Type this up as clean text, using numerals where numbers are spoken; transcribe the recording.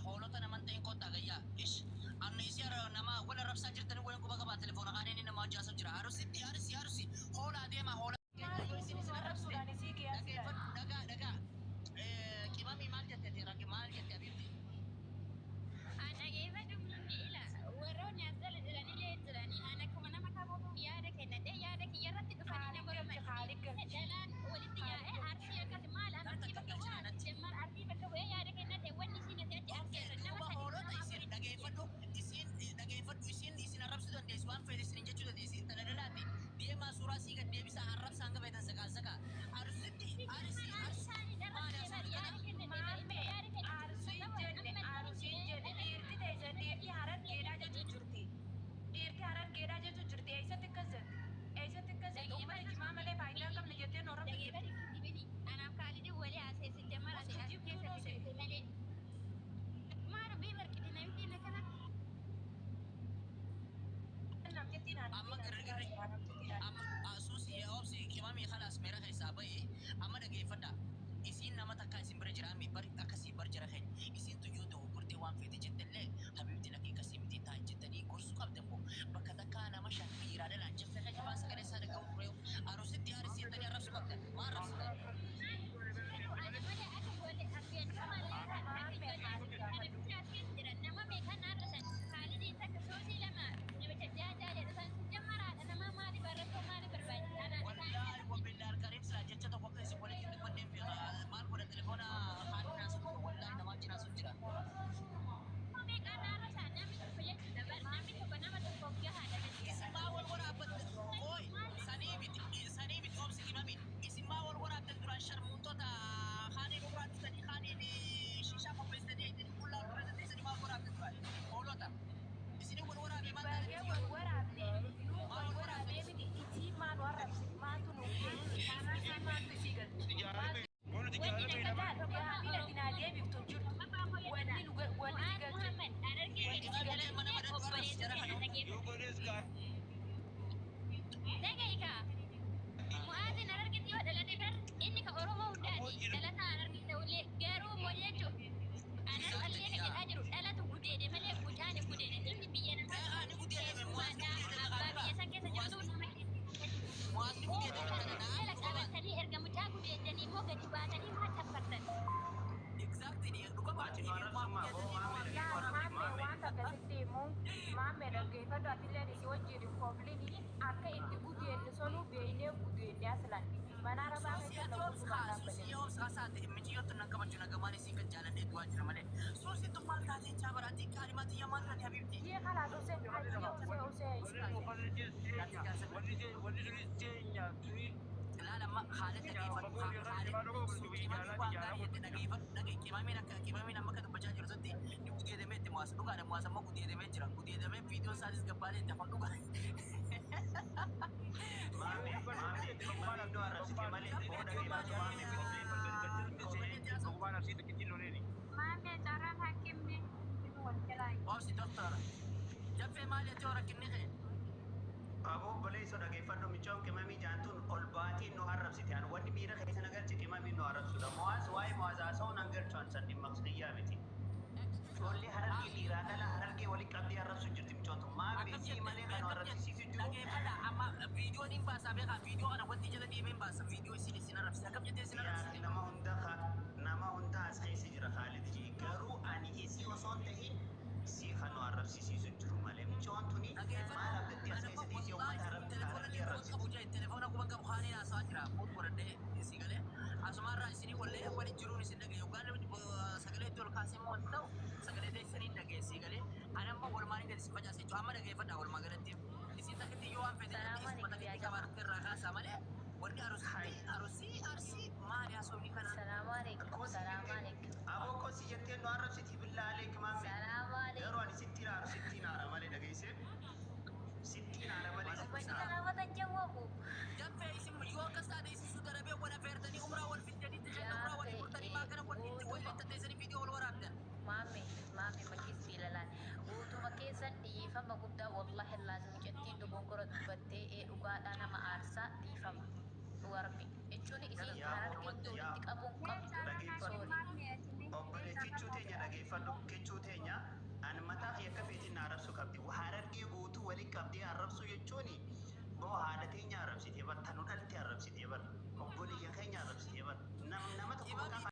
هولوت أنا منتين كوتا جايا إيش أنا يصير نما ولا رب سجل تاني وين كوبا كبا تلفون خانين نما جالس جرا أرسي أرسي هولا ديما هولا دقا كمامي مال جت ترى مال جت أبيتي أنا كيف تقولني إلا وروني أزل إلاني ليه إلاني أنا كمان ما كابو يارك إن ده يارك يرد تفاني نبرم دلان ولدي يا أرسي كتمال أنا أرسي بكوا جمال أرسي بكوا يارك إن ده وني سينا تأتي أرسي نما هولو تيسين دقيفدو isin Arab sudan des wan fede sin jechu des isin taladalati dia ma surasi ga dia bisa Arab sanga betan saka arsuti arsi mana arsi jenne dirti taysa dirti harat geda jechu jurti dirti harat geda jechu jurti ऐसा तिक्का umma ijma male faida kam ne jette no rabbi ana khalidi wali asesi jamara asesi male ما ربي بركتي نمتي نكنا أما قرقري أما أسوسي أوبسي كمامي خلاص ميرا حسابي أما دقي فدا إسين نما تكاسين برجرامي بر أكاسي برجرخين إسين تجودو برتي وان في تجد اللي حبيبتي لكي كاسيمتي تاي جدني كورسو كابدمو بكذا كان مشان كبيرة لا جفة جبان سكري سارة كوريو أروسي تياري سيتني أرسو كابدن ما أرسو أنا ولا أكل ولا أكل كما لا أكل ولا أنا كنت أكل جرا نما ميكان أرسل خالدي تكسوسي لما نبتدأ لأن سجمرة أنا ما دي بركو ما دي برباي أنا والله وبالله الكريم سلاجة تتوقع سيقولك إنك من في ما نقول التليفون خالد ناس والله إنما جنا سجرا مامي كان أرسل نامي تفجأ دبر نامي تبنا ما تفوقها هذا اسمه والورا بد كوي سنيبي تومسي كمامي اسمه والورا تدران شرمونتو تا خاني نورات تاني خاني شيشة مبستدي كلها نورات تاني ما والورا تدران أولوتا Isini walwara be man tare biyo walwara be walwara be miti iti man warab ma tunu kana sama tu sigal wani daga da ya bila dinage bi to jurtu wani lugar wani diga Muhammad ararki ke sigala mana mana obbare jara hanu daga ika muazin ararki tiyo dalate kar inni ka oromo hundadi dalata ararki dawle garu moyecho ana aliyaka ke ajiru dalatu gudede male gudane gudede inni biyana ma ani gudede me muazin abba biya sanke sanjatu nama muazin gudede na ala abatani erga muta gudede ni mo gadi batani ma tabbatan exactly ni duka ba ni ma wanta kasiti mu mame da gefa da tile ni wajiri problemi aka itti gudede sonu be ne gudede aslan manara ba mai da ku ba da bane yo sasa da miji yo tunan kama juna ga mani sin kan jalan da duwa jira male so si to mal da tin jabara ti kalimati ya man da habibti ye kala to se لا لا ما خالد كيف خالد سوي ما وانغاري كيف كيمامي نما كتب بجاج رزتي نقودي دمت مواس دوغا مواس ما قودي دمت جرا قودي دمت فيديو سادس قبالي دفن دوغا مامي كمان دو عرب كمالي بودا مامي كمان سيد كتير لوني مامي ترى حكيمني او سي دكتور جاب في مالي تورا كني Abu boleh sudah gefado micom kemami jantun olbati no harap sitian wani mira kaisa nagar cik kemami no harap sudah muas wai muas asau nagar cuan sandi maksudnya miti Oleh harap ki dirada lah harap ki wali kabdi harap sujud tim contoh ma besi mana kan harap sisi sujud lagi pada ama video ni bahasa beka video ana wati jadi ni bahasa video sini sini harap siapa jadi sini harap nama unda asli sejira Khalid ji garu ani isi wason tahi si khanu arab sisi sujuru malem contuni mala bdetti asese di yom arab abu jay telefon aku bangka bukhani na sajra mut borade isi gale asmara isini walle wali juru ni sindage yogale sagale tol kasim montaw sagale de sini dage isi gale anamma wal mani de sifaja se chama dage fada wal magalati isi takati yo am fede isi matakati kamar terra khasa male wani arsi ma ya so ni kana assalamu alaikum abo ko si jette no arab siti billahi alaikum ma assalamu alaikumEro ani sittin ara male daga ise sittin ara male سلامة جوابه جنب اسم يو كسا دي سو دربي ولا فيرتني عمره ولا فيتني تجي عمره ولا فيرتني ما كان ولا تتسري فيديو ولا ورابدا مامي ما كيس بيلالان وتو ما كيسن دي فما قبدا والله لازم جتين دو بونكرو دبتي اي وقاد انا ما ارسا دي فما وربي echuni isi hararke utulitti qabun qabdu sorry obboleettichuu teenya dhageeffadhu arrabsu qabdi. Harargee guutuu waliin qabdee arrabsu jechuun boo haadha teenya arrabsitee bar tanuu dhaltee arrabsitee bar obboleeyyan keenya arrabsitee bar nama tokko maqaa